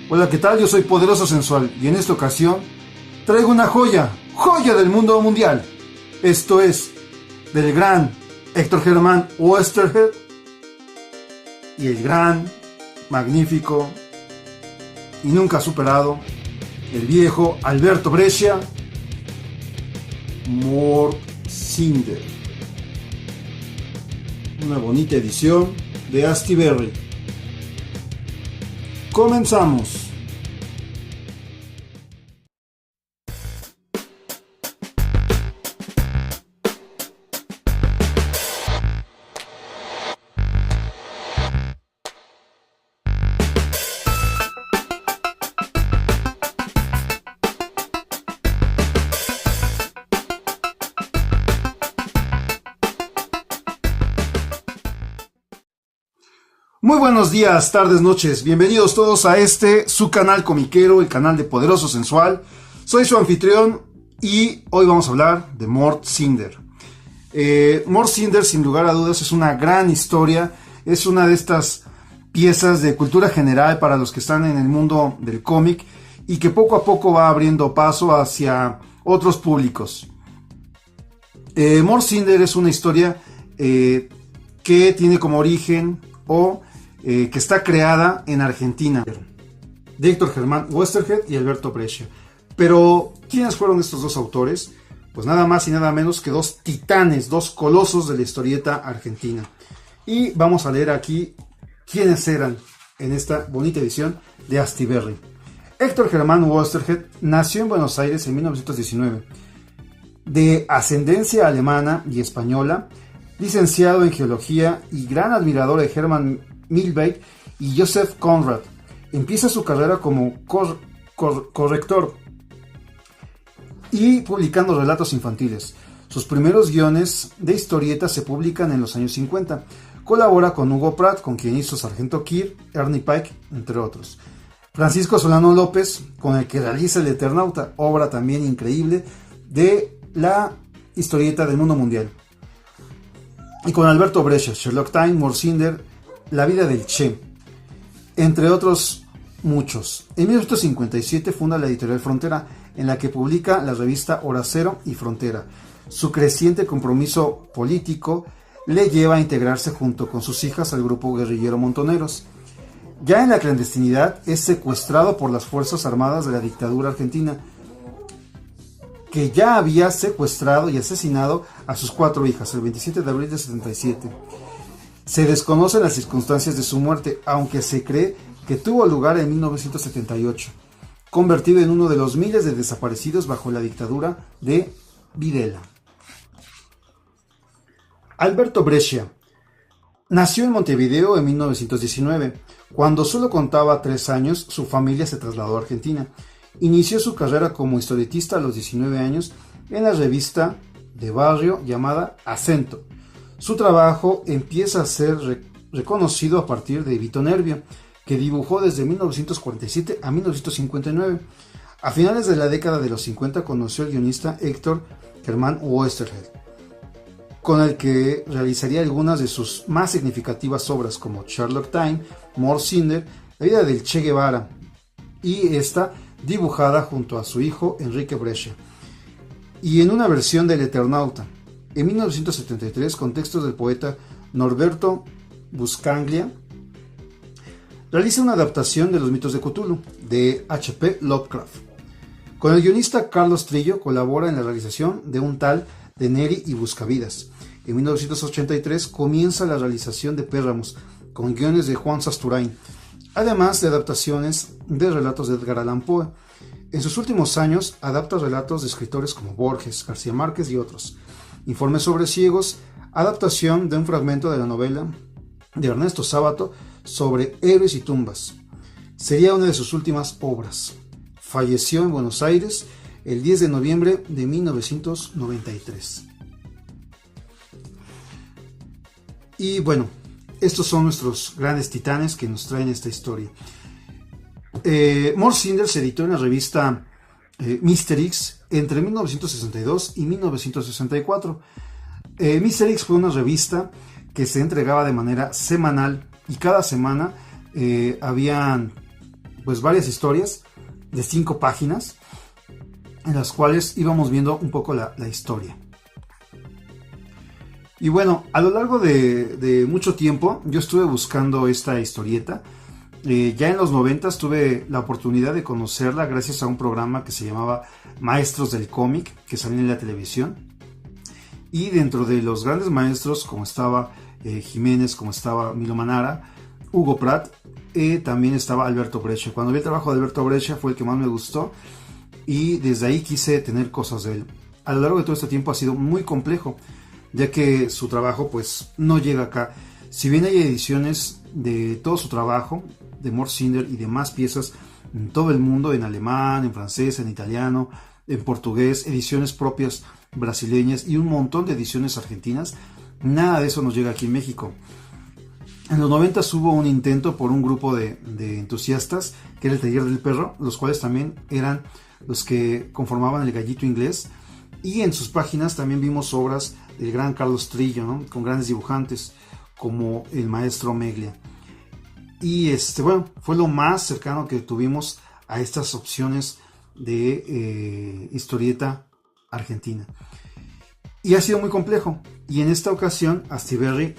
Hola, ¿qué tal? Yo soy Poderoso Sensual y en esta ocasión traigo una joya del mundo mundial. Esto es del gran Héctor Germán Oesterheld y el gran, magnífico y nunca superado, el viejo Alberto Brescia, Mort Cinder. Una bonita edición de Asti Berry. Comenzamos. Muy buenos días, tardes, noches. Bienvenidos todos a su canal comiquero, el canal de Poderoso Sensual. Soy su anfitrión y hoy vamos a hablar de Mort Cinder. Mort Cinder, sin lugar a dudas, es una gran historia. Es una de estas piezas de cultura general para los que están en el mundo del cómic y que poco a poco va abriendo paso hacia otros públicos. Mort Cinder es una historia que tiene como origen que está creada en Argentina, de Héctor Germán Oesterheld y Alberto Brescia. Pero, ¿quiénes fueron estos dos autores? Pues nada más y nada menos que dos titanes, dos colosos de la historieta argentina. Y vamos a leer aquí quiénes eran en esta bonita edición de Asti Berry. Héctor Germán Oesterheld nació en Buenos Aires en 1919. De ascendencia alemana y española, licenciado en geología y gran admirador de Hermann Milbeck y Joseph Conrad. Empieza su carrera como corrector y publicando relatos infantiles. Sus primeros guiones de historietas se publican en los años 50. Colabora con Hugo Pratt, con quien hizo Sargento Kirk, Ernie Pike, entre otros. Francisco Solano López, con el que realiza El Eternauta, obra también increíble de la historieta del mundo mundial. Y con Alberto Brescia, Sherlock Time, Mort Cinder, La vida del Che, entre otros muchos. En 1957 funda la editorial Frontera, en la que publica la revista Hora Cero y Frontera. Su creciente compromiso político le lleva a integrarse junto con sus hijas al grupo guerrillero Montoneros. Ya en la clandestinidad es secuestrado por las Fuerzas Armadas de la dictadura argentina, que ya había secuestrado y asesinado a sus 4 hijas el 27 de abril de 77. Se desconocen las circunstancias de su muerte, aunque se cree que tuvo lugar en 1978, convertido en uno de los miles de desaparecidos bajo la dictadura de Videla. Alberto Brescia nació en Montevideo en 1919. Cuando solo contaba 3 años, su familia se trasladó a Argentina. Inició su carrera como historietista a los 19 años en la revista de barrio llamada Acento. Su trabajo empieza a ser reconocido a partir de Vito Nervio, que dibujó desde 1947 a 1959. A finales de la década de los 50 conoció al guionista Héctor Germán Oesterheld, con el que realizaría algunas de sus más significativas obras como Sherlock Time, Mort Cinder, La vida del Che Guevara, y esta dibujada junto a su hijo Enrique Brescia, y en una versión del Eternauta. En 1973, con textos del poeta Norberto Buscaglia, realiza una adaptación de Los mitos de Cthulhu, de H.P. Lovecraft. Con el guionista Carlos Trillo colabora en la realización de Un tal de Neri y Buscavidas. En 1983 comienza la realización de Péramos, con guiones de Juan Sasturain, además de adaptaciones de relatos de Edgar Allan Poe. En sus últimos años adapta relatos de escritores como Borges, García Márquez y otros. Informes sobre ciegos, adaptación de un fragmento de la novela de Ernesto Sábato sobre héroes y tumbas. Sería una de sus últimas obras. Falleció en Buenos Aires el 10 de noviembre de 1993. Y bueno, estos son nuestros grandes titanes que nos traen esta historia. Mort Cinder se editó en la revista Mr. X entre 1962 y 1964. Mr. X fue una revista que se entregaba de manera semanal y cada semana habían pues varias historias de 5 páginas en las cuales íbamos viendo un poco la historia. Y bueno, a lo largo de mucho tiempo yo estuve buscando esta historieta. Ya en los 90 tuve la oportunidad de conocerla gracias a un programa que se llamaba Maestros del Cómic, que salía en la televisión. Y dentro de los grandes maestros, como estaba Jiménez, como estaba Milo Manara, Hugo Pratt, también estaba Alberto Breccia. Cuando vi el trabajo de Alberto Breccia fue el que más me gustó y desde ahí quise tener cosas de él. A lo largo de todo este tiempo ha sido muy complejo, ya que su trabajo pues no llega acá. Si bien hay ediciones de todo su trabajo, de Mort Cinder y demás piezas en todo el mundo, en alemán, en francés, en italiano, en portugués, ediciones propias brasileñas y un montón de ediciones argentinas, nada de eso nos llega aquí en México. En los 90 hubo un intento por un grupo de entusiastas, que era el Taller del Perro, los cuales también eran los que conformaban el Gallito Inglés, y en sus páginas también vimos obras del gran Carlos Trillo, ¿no? Con grandes dibujantes como el maestro Meglia. Y bueno, fue lo más cercano que tuvimos a estas opciones de historieta argentina. Y ha sido muy complejo. Y en esta ocasión, Astiberri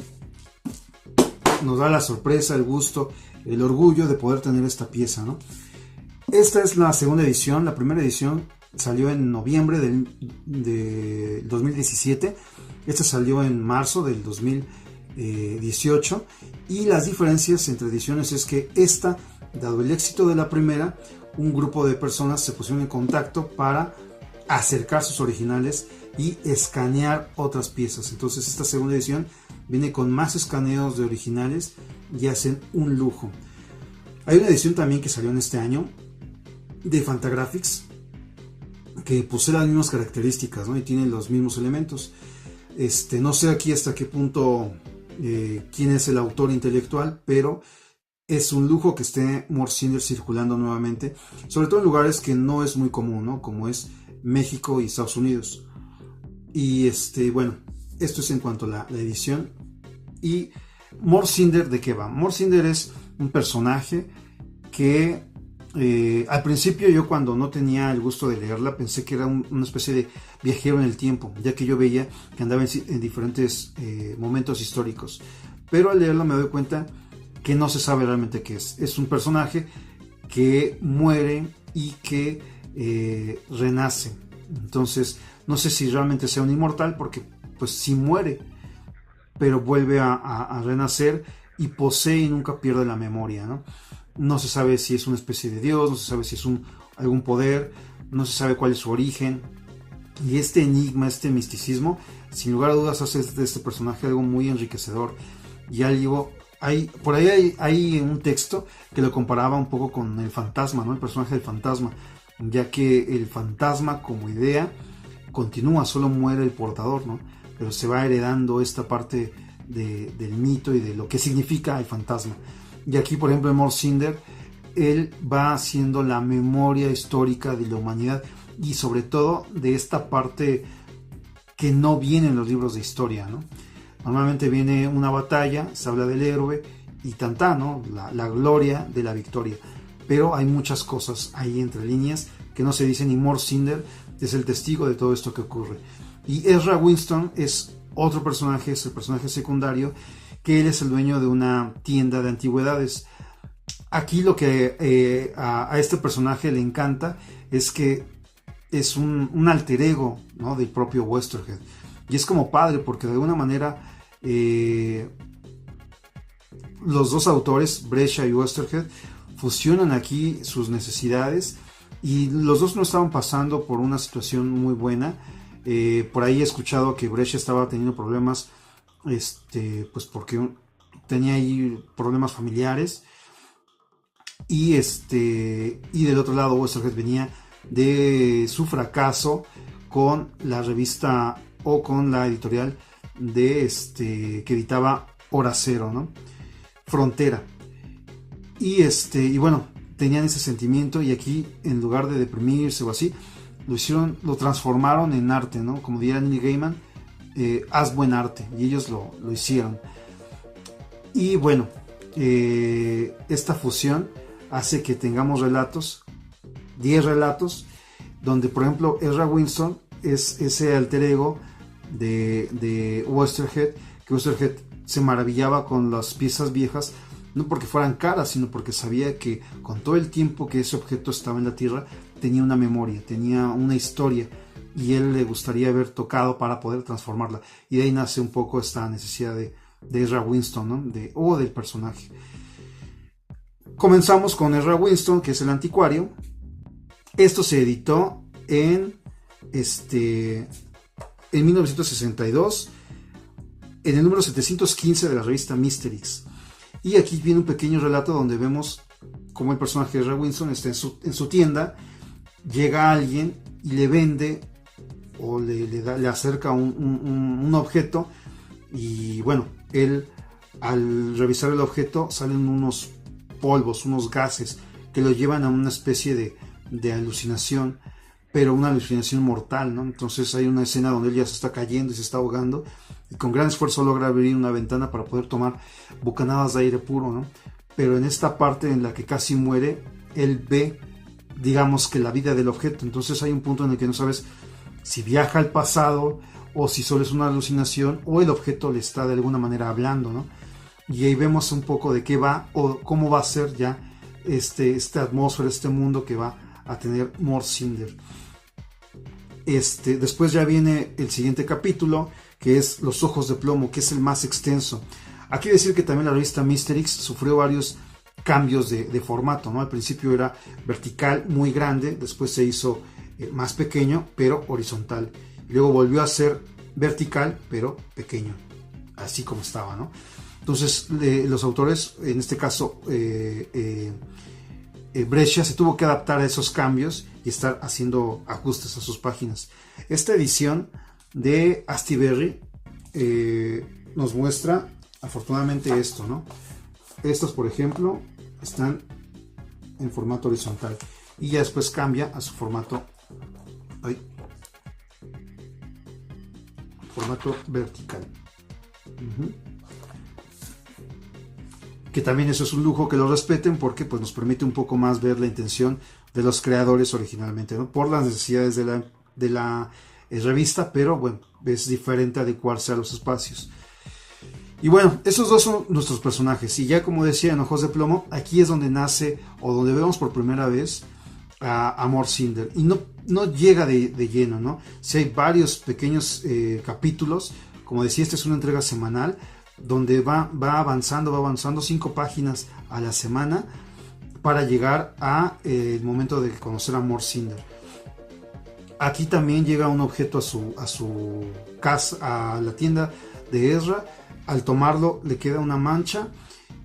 nos da la sorpresa, el gusto, el orgullo de poder tener esta pieza, ¿no? Esta es la segunda edición. La primera edición salió en noviembre de 2017. Esta salió en marzo del 2018. Y las diferencias entre ediciones es que esta, dado el éxito de la primera, un grupo de personas se pusieron en contacto para acercar sus originales y escanear otras piezas. Entonces esta segunda edición viene con más escaneos de originales y hacen un lujo. Hay una edición también que salió en este año de Fantagraphics que posee las mismas características, ¿no? Y tiene los mismos elementos. No sé aquí hasta qué punto quién es el autor intelectual, pero es un lujo que esté Mort Cinder circulando nuevamente, sobre todo en lugares que no es muy común, ¿no? Como es México y Estados Unidos. Y bueno, esto es en cuanto a la edición. Y Mort Cinder, ¿de qué va? Mort Cinder es un personaje que al principio yo, cuando no tenía el gusto de leerla, pensé que era una especie de viajero en el tiempo, ya que yo veía que andaba en diferentes momentos históricos. Pero al leerla me doy cuenta que no se sabe realmente qué es. Es un personaje que muere y que renace. Entonces no sé si realmente sea un inmortal, porque pues sí muere, pero vuelve a renacer y posee y nunca pierde la memoria, ¿no? No se sabe si es una especie de dios, no se sabe si es algún poder, no se sabe cuál es su origen. Y este enigma, este misticismo, sin lugar a dudas hace de este personaje algo muy enriquecedor. Y por ahí hay un texto que lo comparaba un poco con el fantasma, ¿no? El personaje del fantasma, ya que el fantasma como idea continúa, solo muere el portador, ¿no? Pero se va heredando esta parte del mito y de lo que significa el fantasma. Y aquí, por ejemplo, en Mort Cinder, él va haciendo la memoria histórica de la humanidad y sobre todo de esta parte que no viene en los libros de historia, ¿no? Normalmente viene una batalla, se habla del héroe y tantá, ¿no? La gloria de la victoria. Pero hay muchas cosas ahí entre líneas que no se dicen, y Mort Cinder es el testigo de todo esto que ocurre. Y Ezra Winston es otro personaje, es el personaje secundario, que él es el dueño de una tienda de antigüedades. Aquí lo que a este personaje le encanta es que es un alter ego, ¿no? Del propio Westerhead. Y es como padre, porque de alguna manera los dos autores, Breccia y Westerhead, fusionan aquí sus necesidades, y los dos no estaban pasando por una situación muy buena. Por ahí he escuchado que Breccia estaba teniendo problemas, pues porque tenía ahí problemas familiares, y del otro lado Westerhead venía de su fracaso con la revista o con la editorial que editaba Hora Cero, ¿no? Frontera. Y bueno, tenían ese sentimiento, y aquí, en lugar de deprimirse o así, lo transformaron en arte, ¿no? Como diría Neil Gaiman, haz buen arte, y ellos lo hicieron. Y bueno, esta fusión hace que tengamos relatos, 10 relatos, donde por ejemplo Ezra Winston es ese alter ego de Oesterheld, que Oesterheld se maravillaba con las piezas viejas, no porque fueran caras, sino porque sabía que con todo el tiempo que ese objeto estaba en la Tierra, tenía una memoria, tenía una historia, y él le gustaría haber tocado para poder transformarla. Y de ahí nace un poco esta necesidad de Ezra Winston, ¿no? Del personaje. Comenzamos con Ezra Winston, que es el anticuario. Esto se editó en 1962, en el número 715 de la revista Mysterix. Y aquí viene un pequeño relato donde vemos cómo el personaje de Ezra Winston está en su tienda, llega alguien y le vende o le acerca un objeto, y bueno, él al revisar el objeto salen unos polvos, unos gases que lo llevan a una especie de alucinación, pero una alucinación mortal, ¿no? Entonces hay una escena donde él ya se está cayendo y se está ahogando, y con gran esfuerzo logra abrir una ventana para poder tomar bocanadas de aire puro, ¿no? Pero en esta parte en la que casi muere, él ve, digamos, que la vida del objeto. Entonces hay un punto en el que no sabes si viaja al pasado, o si solo es una alucinación, o el objeto le está de alguna manera hablando, ¿no? Y ahí vemos un poco de qué va, o cómo va a ser ya esta atmósfera, este mundo que va a tener Mort Cinder. Después ya viene el siguiente capítulo, que es Los Ojos de Plomo, que es el más extenso. Aquí decir que también la revista Mysterix sufrió varios cambios de formato, ¿no? Al principio era vertical, muy grande, después se hizo más pequeño, pero horizontal. Y luego volvió a ser vertical, pero pequeño, así como estaba, ¿no? Entonces los autores, en este caso Brescia, se tuvo que adaptar a esos cambios y estar haciendo ajustes a sus páginas. Esta edición de Astiberri nos muestra afortunadamente esto, ¿no? Estos, por ejemplo, están en formato horizontal y ya después cambia a su formato vertical. Que también eso es un lujo que lo respeten, porque pues nos permite un poco más ver la intención de los creadores originalmente, ¿no? Por las necesidades de la revista, pero bueno, es diferente adecuarse a los espacios. Y bueno, esos dos son nuestros personajes, y ya como decía en Ojos de Plomo, aquí es donde nace, o donde vemos por primera vez a Mort Cinder, y no llega de lleno, ¿no? Si hay varios pequeños capítulos, como decía, esta es una entrega semanal, donde va avanzando 5 páginas a la semana, para llegar a el momento de conocer a Mort Cinder. Aquí también llega un objeto a su casa, a la tienda de Ezra. Al tomarlo le queda una mancha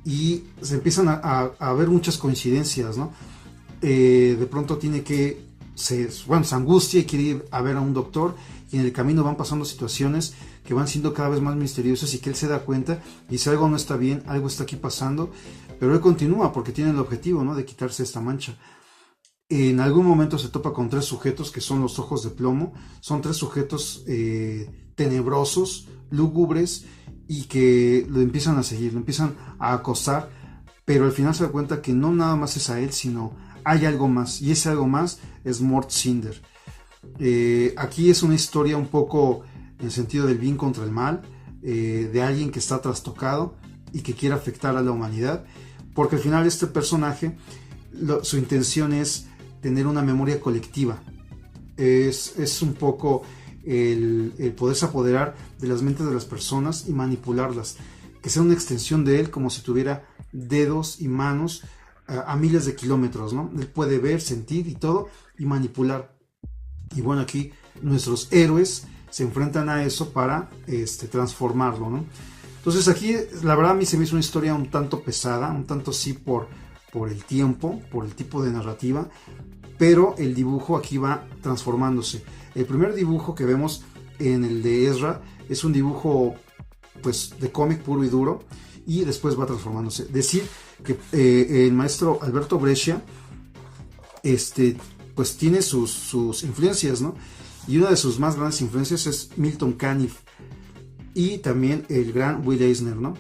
y se empiezan a ver muchas coincidencias, ¿no? De pronto se angustia y quiere ir a ver a un doctor, y en el camino van pasando situaciones que van siendo cada vez más misteriosas, y que él se da cuenta y dice: algo no está bien, algo está aquí pasando, pero él continúa porque tiene el objetivo, ¿no?, de quitarse esta mancha. En algún momento se topa con 3 sujetos que son los Ojos de Plomo. Son 3 sujetos tenebrosos, lúgubres, y que lo empiezan a seguir, lo empiezan a acosar, pero al final se da cuenta que no nada más es a él, sino hay algo más, y ese algo más es Mort Cinder. Aquí es una historia un poco en el sentido del bien contra el mal, de alguien que está trastocado y que quiere afectar a la humanidad, porque al final este personaje, su intención es tener una memoria colectiva. Es un poco el poderse apoderar de las mentes de las personas y manipularlas, que sea una extensión de él, como si tuviera dedos y manos a miles de kilómetros, ¿no? Él puede ver, sentir y todo, y manipular. Y bueno, aquí nuestros héroes se enfrentan a eso para transformarlo, ¿no? Entonces aquí, la verdad, a mí se me hizo una historia un tanto pesada, un tanto sí por el tiempo, por el tipo de narrativa, pero el dibujo aquí va transformándose. El primer dibujo que vemos en el de Ezra es un dibujo pues de cómic puro y duro, y después va transformándose. Decir que el maestro Alberto Brescia pues tiene sus influencias, ¿no? Y una de sus más grandes influencias es Milton Caniff y también el gran Will Eisner, ¿no?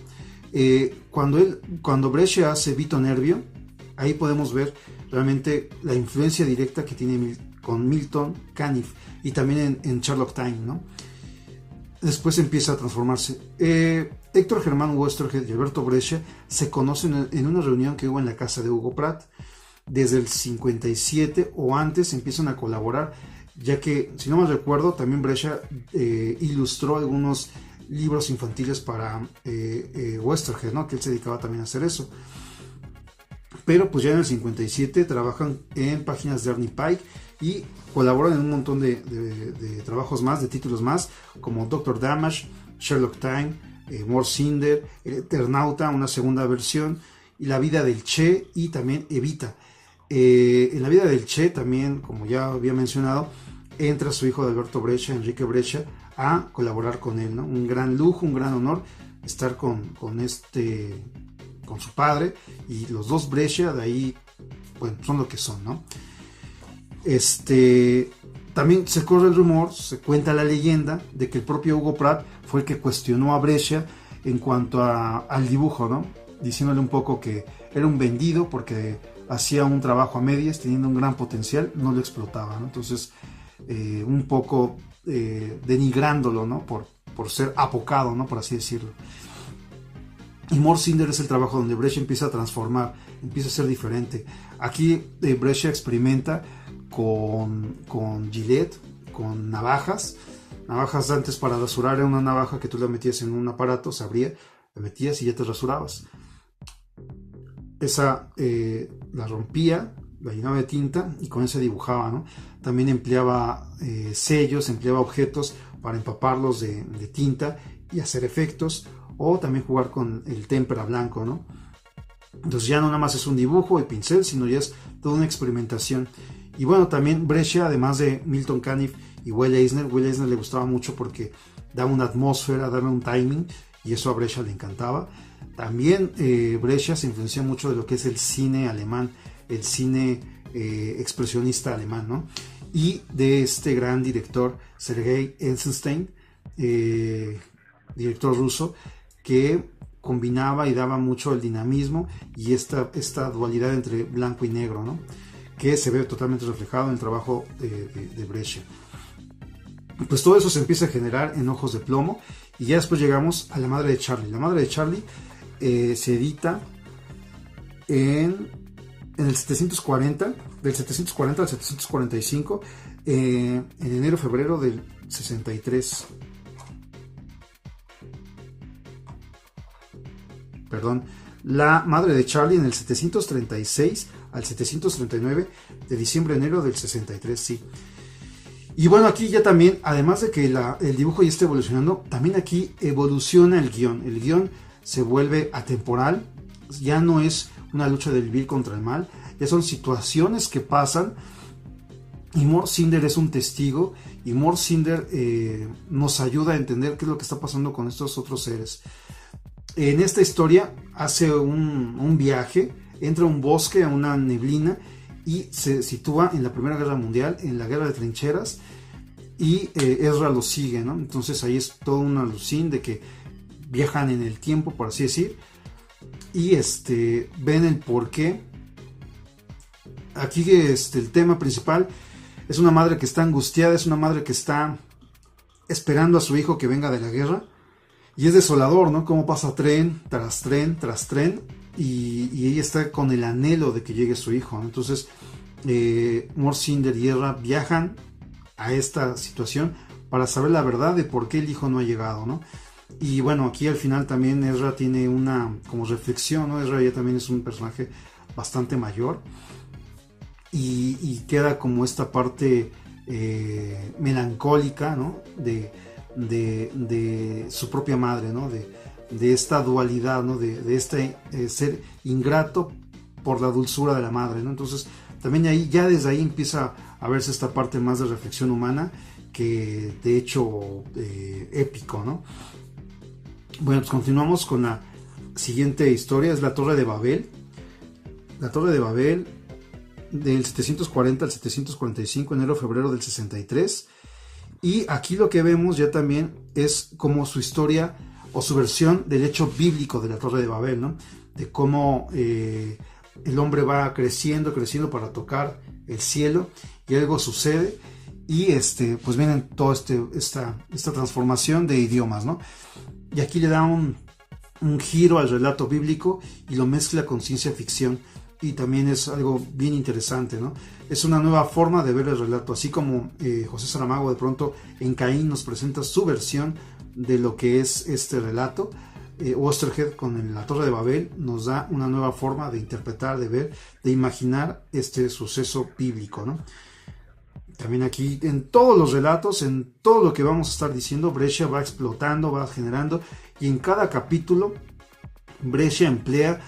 Cuando Brescia hace Vito Nervio, ahí podemos ver realmente la influencia directa que tiene con Milton Caniff y también en Sherlock Time, ¿no? Después empieza a transformarse. Héctor Germán Westergeld y Alberto Breccia se conocen en una reunión que hubo en la casa de Hugo Pratt. Desde el 57 o antes empiezan a colaborar, ya que, si no mal recuerdo, también Breccia ilustró algunos libros infantiles para Westergeld, ¿no? Que él se dedicaba también a hacer eso. Pero pues ya en el 57 trabajan en páginas de Ernie Pike y colaboran en un montón de trabajos más, de títulos más, como Doctor Damage, Sherlock Time, Mort Cinder, El Eternauta, una segunda versión, y La vida del Che y también Evita. En La vida del Che también, como ya había mencionado, entra su hijo de Alberto Breccia, Enrique Breccia, a colaborar con él, ¿no? Un gran lujo, un gran honor estar con su padre, y los dos Breccia de ahí, bueno, son lo que son, ¿no? También se corre el rumor, se cuenta la leyenda de que el propio Hugo Pratt fue el que cuestionó a Breccia en cuanto al dibujo, ¿no? Diciéndole un poco que era un vendido porque hacía un trabajo a medias, teniendo un gran potencial, no lo explotaba, ¿no? Entonces, un poco denigrándolo, ¿no? Por ser apocado, ¿no? Por así decirlo. Y Mort Cinder es el trabajo donde Breccia empieza a transformar, empieza a ser diferente. Aquí Breccia experimenta con Gillette, con navajas antes para rasurar. Era una navaja que tú la metías en un aparato, se abría, la metías y ya te rasurabas. Esa la rompía, la llenaba de tinta y con esa dibujaba, ¿no? También empleaba sellos, empleaba objetos para empaparlos de tinta y hacer efectos, o también jugar con el témpera blanco, ¿no? Entonces ya no nada más es un dibujo y pincel, sino ya es toda una experimentación. Y bueno, también Breccia, además de Milton Caniff y Will Eisner le gustaba mucho porque daba una atmósfera, daba un timing, y eso a Breccia le encantaba. También Breccia se influenció mucho de lo que es el cine alemán, el cine expresionista alemán, ¿no? Y de este gran director, Sergei Eisenstein, director ruso, que combinaba y daba mucho el dinamismo y esta dualidad entre blanco y negro, ¿no? Que se ve totalmente reflejado en el trabajo de Breccia. Pues todo eso se empieza a generar en Ojos de Plomo, y ya después llegamos a La madre de Charlie. La madre de Charlie se edita en el 740, del 740 al 745, en enero-febrero del 63. Perdón, La madre de Charlie en el 736 al 739, de diciembre-enero del 63, sí. Y bueno, aquí ya también, además de que el dibujo ya está evolucionando, también aquí evoluciona el guión. El guión se vuelve atemporal, ya no es una lucha del bien contra el mal, ya son situaciones que pasan, y Mort Cinder es un testigo, y Mort Cinder nos ayuda a entender qué es lo que está pasando con estos otros seres. En esta historia hace un viaje, entra a un bosque, a una neblina, y se sitúa en la Primera Guerra Mundial, en la Guerra de Trincheras, y Ezra lo sigue, ¿no? Entonces ahí es toda una alucín de que viajan en el tiempo, por así decir, y ven el porqué. Aquí el tema principal es una madre que está angustiada, es una madre que está esperando a su hijo que venga de la guerra, y es desolador, ¿no? Cómo pasa tren tras tren tras tren, y ella está con el anhelo de que llegue su hijo, ¿no? Entonces Mort Cinder y Ezra viajan a esta situación para saber la verdad de por qué el hijo no ha llegado, ¿no? Y bueno, aquí al final también Ezra tiene una como reflexión, ¿no? Ezra ya también es un personaje bastante mayor, y queda como esta parte melancólica, ¿no? De su propia madre, ¿no? De esta dualidad, ¿no? De este ser ingrato por la dulzura de la madre, ¿no? Entonces también ya desde ahí empieza a verse esta parte más de reflexión humana, que de hecho épico, ¿no? Bueno, pues continuamos con la siguiente historia, es la Torre de Babel. La Torre de Babel, del 740 al 745, enero-febrero del 63. Y aquí lo que vemos ya también es como su historia o su versión del hecho bíblico de la Torre de Babel, ¿no? De cómo el hombre va creciendo, creciendo para tocar el cielo y algo sucede y pues viene toda esta transformación de idiomas, ¿no? Y aquí le da un giro al relato bíblico y lo mezcla con ciencia ficción y también es algo bien interesante, ¿no? Es una nueva forma de ver el relato, así como José Saramago de pronto en Caín nos presenta su versión de lo que es este relato. Oesterheld con la Torre de Babel nos da una nueva forma de interpretar, de ver, de imaginar este suceso bíblico, ¿no? También aquí en todos los relatos, en todo lo que vamos a estar diciendo, Brescia va explotando, va generando y en cada capítulo Brescia emplea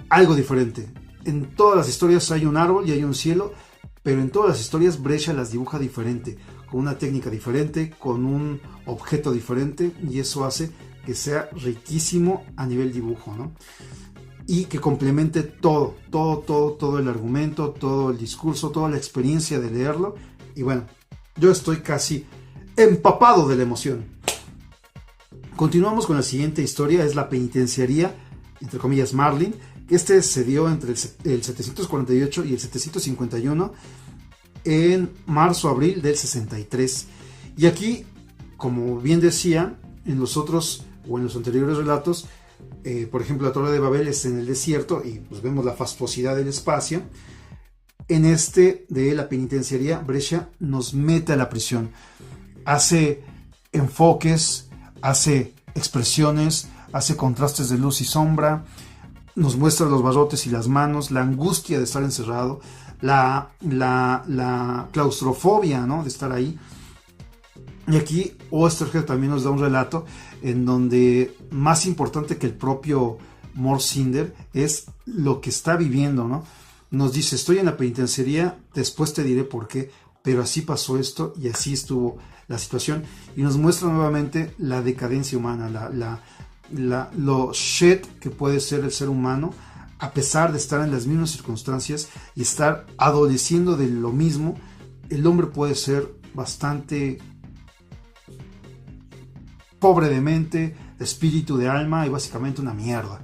algo diferente. En todas las historias hay un árbol y hay un cielo, pero en todas las historias Brescia las dibuja diferente, con una técnica diferente, con un objeto diferente y eso hace que sea riquísimo a nivel dibujo, ¿no? Y que complemente todo el argumento, todo el discurso, toda la experiencia de leerlo. Y bueno, yo estoy casi empapado de la emoción. Continuamos con la siguiente historia, es la penitenciaría, entre comillas, Marlin. Este se dio entre el 748 y el 751 en marzo-abril del 63. Y aquí, como bien decía, en los otros o en los anteriores relatos, por ejemplo, la Torre de Babel es en el desierto y pues vemos la fastuosidad del espacio. En este de la penitenciaría, Brescia nos mete a la prisión, hace enfoques, hace expresiones, hace contrastes de luz y sombra, nos muestra los barrotes y las manos, la angustia de estar encerrado, la claustrofobia, ¿no?, de estar ahí. Y aquí Oesterheld también nos da un relato en donde más importante que el propio Morsinder es lo que está viviendo, ¿no? Nos dice, estoy en la penitenciaría, después te diré por qué, pero así pasó esto y así estuvo la situación. Y nos muestra nuevamente la decadencia humana, lo shed que puede ser el ser humano, a pesar de estar en las mismas circunstancias y estar adoleciendo de lo mismo. El hombre puede ser bastante pobre de mente, de espíritu, de alma y básicamente una mierda.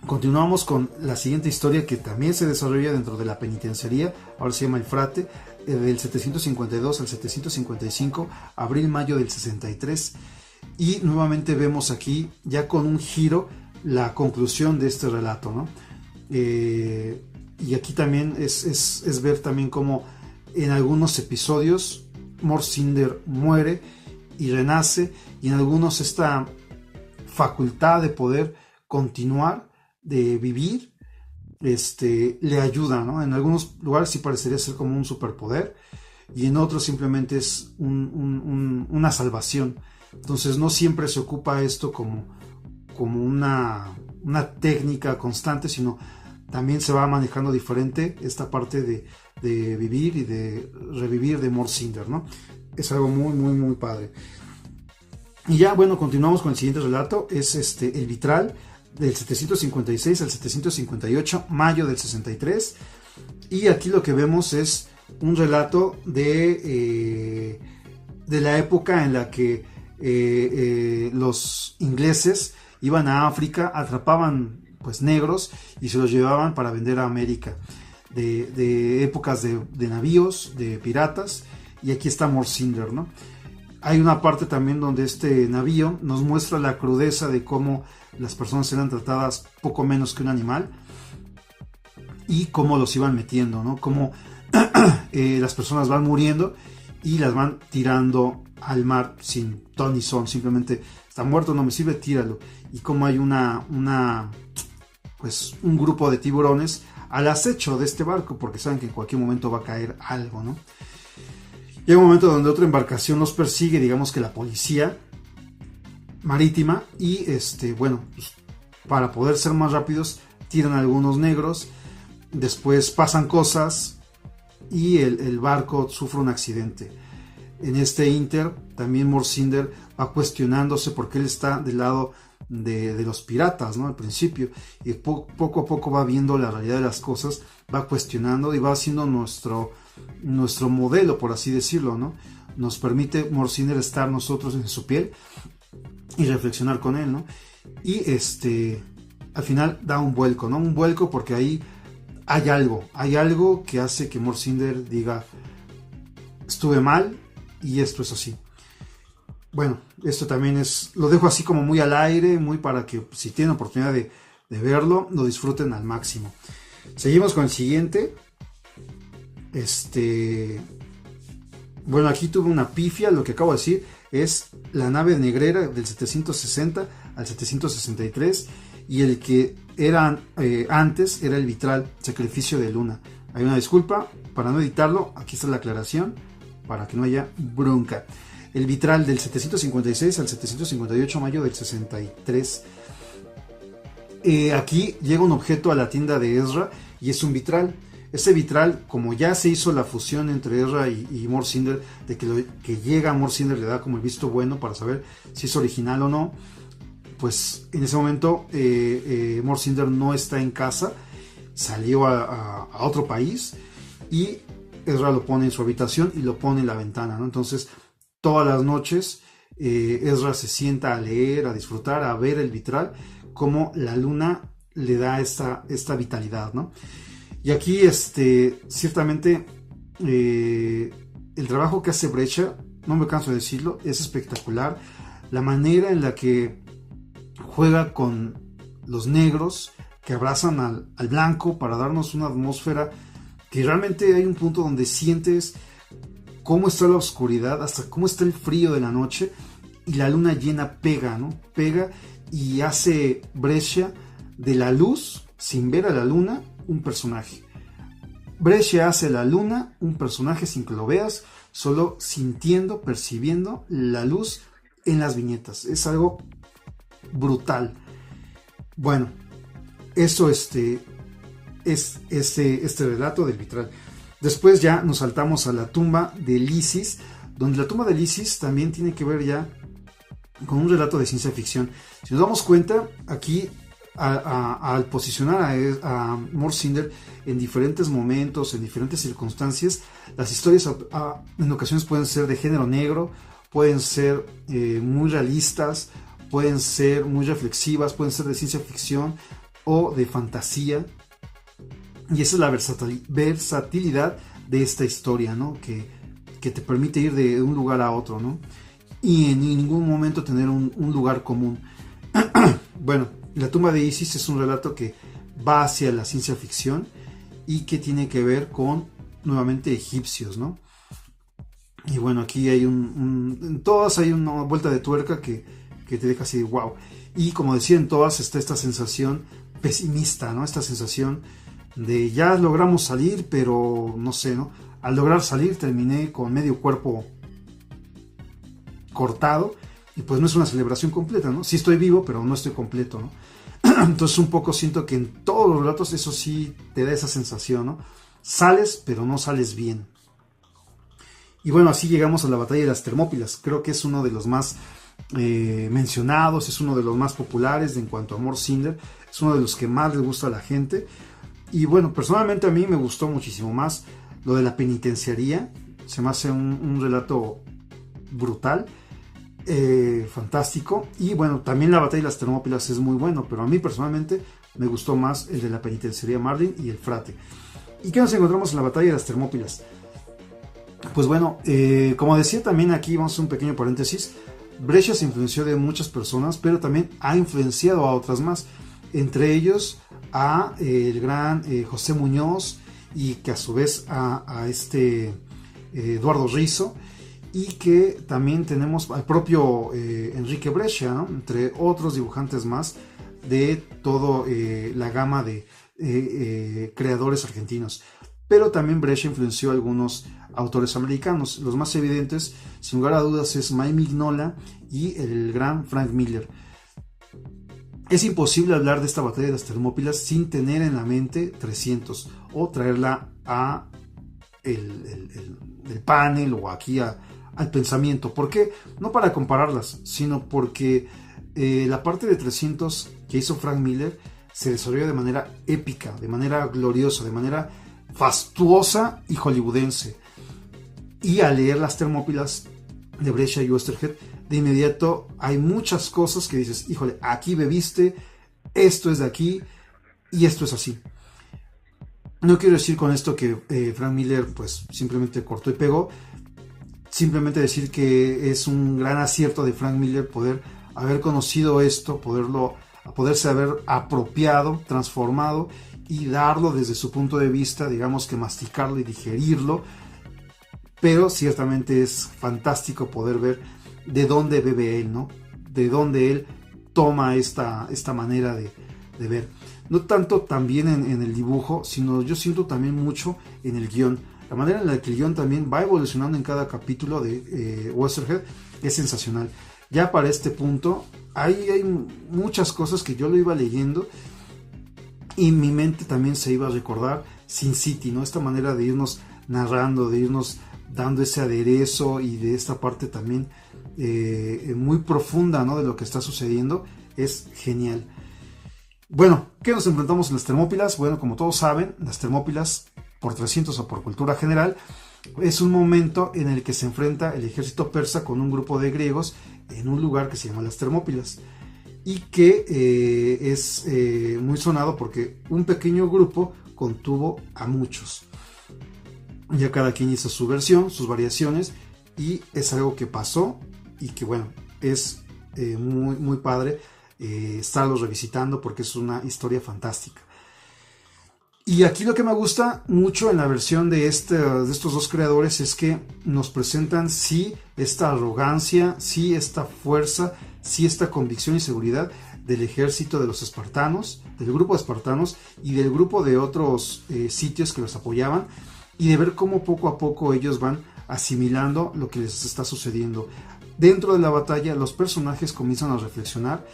Continuamos con la siguiente historia que también se desarrolla dentro de la penitenciaría, ahora se llama El Frate, del 752 al 755, abril-mayo del 63, y nuevamente vemos aquí ya con un giro la conclusión de este relato, ¿no? Y aquí también es ver también cómo en algunos episodios Morsinder muere y renace, y en algunos esta facultad de poder continuar, de vivir, le ayuda, ¿no? En algunos lugares sí parecería ser como un superpoder y en otros simplemente es una salvación. Entonces no siempre se ocupa esto como una técnica constante, sino también se va manejando diferente esta parte de vivir y de revivir de Morsinder, ¿no? Es algo muy, muy, muy padre. Y ya, bueno, continuamos con el siguiente relato, es El Vitral, del 756 al 758, mayo del 63, y aquí lo que vemos es un relato de la época en la que los ingleses iban a África, atrapaban pues negros y se los llevaban para vender a América, de épocas de navíos, de piratas, y aquí está Morsinder, ¿no? Hay una parte también donde este navío nos muestra la crudeza de cómo las personas eran tratadas poco menos que un animal y cómo los iban metiendo, ¿no? Cómo las personas van muriendo y las van tirando al mar sin ton ni son, simplemente está muerto, no me sirve, tíralo. Y cómo hay un grupo de tiburones al acecho de este barco porque saben que en cualquier momento va a caer algo, ¿no? Llega un momento donde otra embarcación los persigue, digamos que la policía marítima, y pues, para poder ser más rápidos tiran a algunos negros, después pasan cosas y el barco sufre un accidente. En este inter también Morsinder va cuestionándose porque él está del lado de los piratas, ¿no? Al principio, y poco a poco va viendo la realidad de las cosas, va cuestionando y va haciendo nuestro modelo, por así decirlo, ¿no? Nos permite Morsinder estar nosotros en su piel y reflexionar con él, ¿no? Y al final da un vuelco, ¿no? Un vuelco porque ahí hay algo que hace que Morsinder diga, estuve mal y esto es así. Bueno, esto también lo dejo así como muy al aire, muy para que si tienen oportunidad de verlo, lo disfruten al máximo. Seguimos con el siguiente. Bueno, aquí tuve una pifia, lo que acabo de decir es la nave negrera del 760 al 763 y el que era antes era el vitral, sacrificio de luna. Hay una disculpa, para no editarlo, aquí está la aclaración, para que no haya bronca. El vitral del 756 al 758 mayo del 63. Aquí llega un objeto a la tienda de Ezra y es un vitral. Ese vitral, como ya se hizo la fusión entre Ezra y Morsinder, de que llega a Morsinder, le da como el visto bueno para saber si es original o no, pues en ese momento Morsinder no está en casa, salió a otro país y Ezra lo pone en su habitación y lo pone en la ventana, ¿no? Entonces todas las noches Ezra se sienta a leer, a disfrutar, a ver el vitral, como la luna le da esta vitalidad, ¿no? Y aquí ciertamente el trabajo que hace Breccia, no me canso de decirlo, es espectacular. La manera en la que juega con los negros que abrazan al blanco para darnos una atmósfera que realmente hay un punto donde sientes cómo está la oscuridad, hasta cómo está el frío de la noche, y la luna llena pega, ¿no? Pega y hace Breccia de la luz, sin ver a la luna, un personaje. Breccia hace la luna un personaje sin que lo veas, solo sintiendo, percibiendo la luz en las viñetas. Es algo brutal. Bueno, eso es este relato del vitral. Después ya nos saltamos a la tumba de Isis, donde la tumba de Isis también tiene que ver ya con un relato de ciencia ficción. Si nos damos cuenta, aquí al posicionar a Morsinder en diferentes momentos, en diferentes circunstancias, las historias en ocasiones pueden ser de género negro, pueden ser muy realistas, pueden ser muy reflexivas, pueden ser de ciencia ficción o de fantasía. Y esa es la versatilidad de esta historia, ¿no? Que te permite ir de un lugar a otro, ¿no? Y en ningún momento tener un lugar común. Bueno, la tumba de Isis es un relato que va hacia la ciencia ficción y que tiene que ver con, nuevamente, egipcios, ¿no? Y bueno, aquí hay en todas hay una vuelta de tuerca que te deja así de wow. Y como decía, en todas está esta sensación pesimista, ¿no? Esta sensación de ya logramos salir, pero no sé, ¿no? Al lograr salir terminé con medio cuerpo cortado y pues no es una celebración completa, ¿no? Sí estoy vivo, pero no estoy completo, ¿no? Entonces un poco siento que en todos los relatos eso sí te da esa sensación, ¿no? Sales, pero no sales bien. Y bueno, así llegamos a la batalla de las Termópilas. Creo que es uno de los más mencionados, es uno de los más populares en cuanto a Morsinder, es uno de los que más les gusta a la gente. Y bueno, personalmente a mí me gustó muchísimo más lo de la penitenciaría. Se me hace un relato brutal, fantástico. Y bueno, también la batalla de las Termópilas es muy bueno, pero a mí personalmente me gustó más el de la penitenciaría Marlin y el frate. ¿Y qué nos encontramos en la batalla de las Termópilas? Pues bueno, como decía también aquí, vamos a hacer un pequeño paréntesis. Breccia se influenció de muchas personas, pero también ha influenciado a otras más, entre ellos a el gran José Muñoz, y que a su vez a Eduardo Rizo, y que también tenemos al propio Enrique Breccia, ¿no? Entre otros dibujantes más de toda la gama de creadores argentinos. Pero también Breccia influenció a algunos autores americanos. Los más evidentes, sin lugar a dudas, es Mike Mignola y el gran Frank Miller. Es imposible hablar de esta batalla de las Termópilas sin tener en la mente 300 o traerla a el panel o aquí al pensamiento. ¿Por qué? No para compararlas, sino porque la parte de 300 que hizo Frank Miller se desarrolló de manera épica, de manera gloriosa, de manera fastuosa y hollywoodense. Y al leer las Termópilas de Breccia y Oesterheld, de inmediato hay muchas cosas que dices, híjole, aquí bebiste esto es de aquí y esto es así. No quiero decir con esto que Frank Miller pues simplemente cortó y pegó, simplemente decir que es un gran acierto de Frank Miller poder haber conocido esto, poderse haber apropiado, transformado y darlo desde su punto de vista, digamos que masticarlo y digerirlo, pero ciertamente es fantástico poder ver de dónde bebe él, ¿no? De dónde él toma esta manera de ver. No tanto también en el dibujo, sino yo siento también mucho en el guión. La manera en la que el guión también va evolucionando en cada capítulo de Westerhead es sensacional. Ya para este punto hay muchas cosas que yo lo iba leyendo y mi mente también se iba a recordar Sin City, ¿no? Esta manera de irnos narrando, de irnos dando ese aderezo y de esta parte también muy profunda, ¿no? De lo que está sucediendo, es genial. Bueno, ¿qué nos enfrentamos en las Termópilas? Bueno, como todos saben, las Termópilas por 300 o por cultura general es un momento en el que se enfrenta el ejército persa con un grupo de griegos en un lugar que se llama las Termópilas y que es muy sonado porque un pequeño grupo contuvo a muchos. Ya cada quien hizo su versión, sus variaciones, y es algo que pasó y que bueno, es muy, muy padre estarlos revisitando porque es una historia fantástica. Y aquí lo que me gusta mucho en la versión de estos dos creadores es que nos presentan sí esta arrogancia, sí esta fuerza, sí esta convicción y seguridad del ejército de los espartanos, del grupo de espartanos y del grupo de otros sitios que los apoyaban, y de ver cómo poco a poco ellos van asimilando lo que les está sucediendo. Dentro de la batalla los personajes comienzan a reflexionar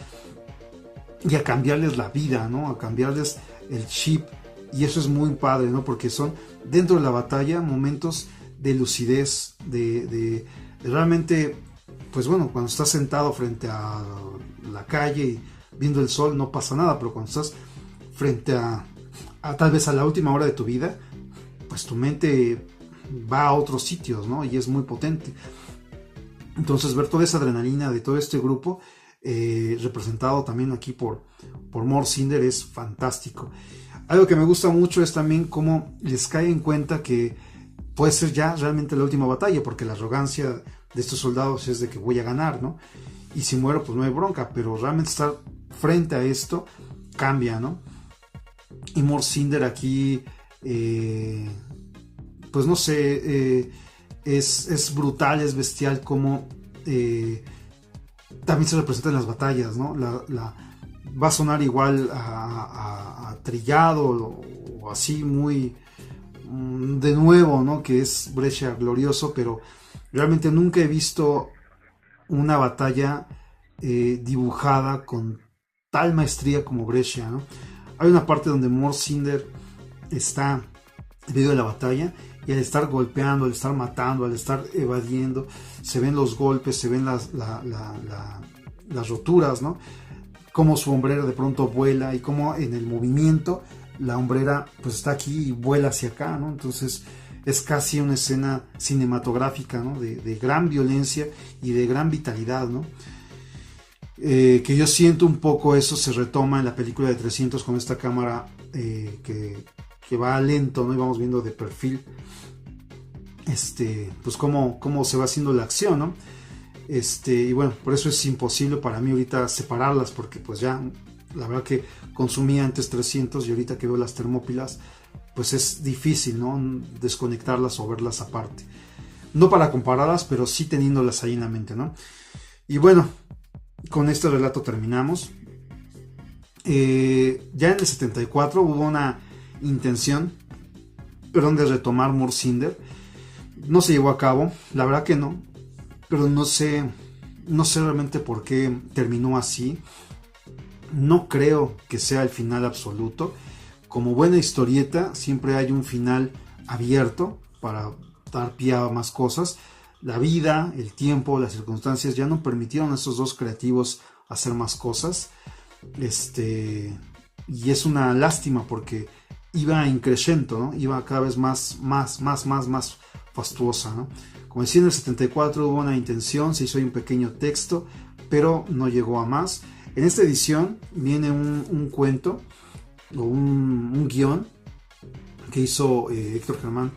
y a cambiarles la vida, ¿no? A cambiarles el chip. Y eso es muy padre, ¿no? Porque son dentro de la batalla momentos de lucidez, de realmente, pues bueno, cuando estás sentado frente a la calle y viendo el sol no pasa nada, pero cuando estás frente a tal vez a la última hora de tu vida, pues tu mente va a otros sitios, ¿no? Y es muy potente. Entonces ver toda esa adrenalina de todo este grupo representado también aquí por Mort Cinder es fantástico. Algo que me gusta mucho es también cómo les cae en cuenta que puede ser ya realmente la última batalla, porque la arrogancia de estos soldados es de que voy a ganar, ¿no? Y si muero pues no hay bronca, pero realmente estar frente a esto cambia, ¿no? Y Mort Cinder aquí pues no sé, es brutal, es bestial como también se representa en las batallas, ¿no? Va a sonar igual a trillado o así muy de nuevo, ¿no? Que es Brescia glorioso, pero realmente nunca he visto una batalla dibujada con tal maestría como Brescia, ¿no? Hay una parte donde Mort Cinder está en medio de la batalla y al estar golpeando, al estar matando, al estar evadiendo, se ven los golpes, se ven las roturas, ¿no? Cómo su hombrera de pronto vuela y cómo en el movimiento la hombrera pues está aquí y vuela hacia acá, ¿no? Entonces es casi una escena cinematográfica, ¿no? De gran violencia y de gran vitalidad, ¿no? Que yo siento un poco eso se retoma en la película de 300 con esta cámara que va lento, ¿no? Y vamos viendo de perfil pues cómo se va haciendo la acción, ¿no? Y bueno, por eso es imposible para mí ahorita separarlas, porque pues ya la verdad que consumía antes 300 y ahorita que veo las Termópilas pues es difícil, ¿no? Desconectarlas o verlas aparte, no para compararlas, pero sí teniéndolas ahí en la mente, ¿no? Y bueno, con este relato terminamos. Ya en el 74 hubo una intención, de retomar Mort Cinder. No se llevó a cabo, la verdad que no, pero no sé realmente por qué terminó así. No creo que sea el final absoluto. Como buena historieta siempre hay un final abierto para dar pie a más cosas. La vida, el tiempo, las circunstancias ya no permitieron a esos dos creativos hacer más cosas. Y es una lástima porque iba increciendo, ¿no? Iba cada vez más fastuosa, ¿no? Como decía, en el 74 hubo una intención, se hizo un pequeño texto, pero no llegó a más. En esta edición viene un cuento o un guión que hizo Héctor Germán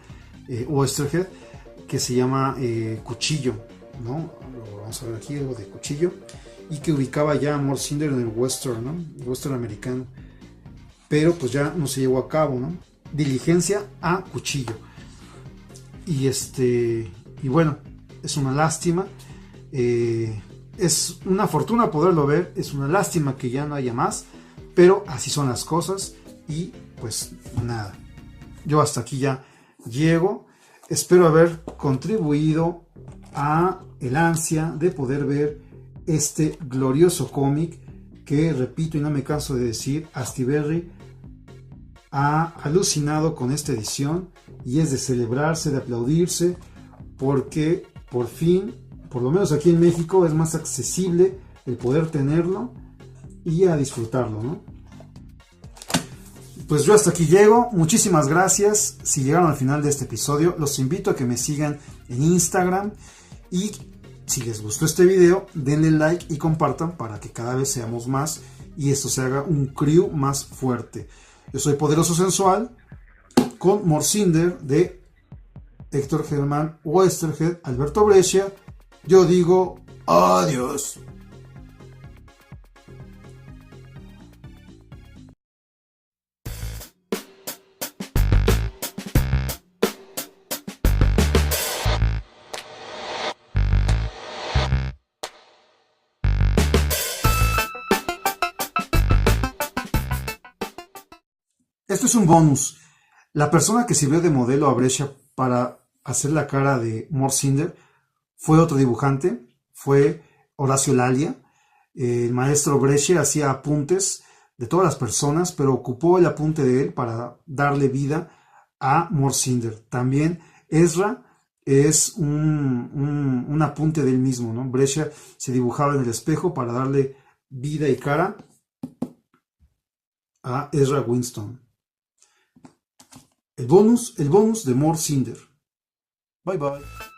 Oesterheld, que se llama Cuchillo, ¿no? Lo vamos a ver aquí, algo de Cuchillo, y que ubicaba ya a Mort Cinder en el western, ¿no? El western americano, pero pues ya no se llevó a cabo, ¿no? Diligencia a Cuchillo. Y bueno, es una lástima, es una fortuna poderlo ver, es una lástima que ya no haya más, pero así son las cosas y pues nada, yo hasta aquí ya llego. Espero haber contribuido a el ansia de poder ver este glorioso cómic que, repito y no me canso de decir, Astiberri ha alucinado con esta edición y es de celebrarse, de aplaudirse, porque por fin, por lo menos aquí en México, es más accesible el poder tenerlo y a disfrutarlo, ¿no? Pues yo hasta aquí llego, muchísimas gracias. Si llegaron al final de este episodio, los invito a que me sigan en Instagram y si les gustó este video, denle like y compartan para que cada vez seamos más y esto se haga un crew más fuerte. Yo soy Poderoso Sensual con Mort Cinder de Héctor Germán Oesterheld, Alberto Brescia. Yo digo adiós. Esto es un bonus. La persona que sirvió de modelo a Brescia para hacer la cara de Mort Cinder fue otro dibujante, fue Horacio Lalia. El maestro Brescia hacía apuntes de todas las personas, pero ocupó el apunte de él para darle vida a Mort Cinder. También Ezra es un apunte del mismo, ¿no? Brescia se dibujaba en el espejo para darle vida y cara a Ezra Winston. El bonus de Mort Cinder. Bye bye.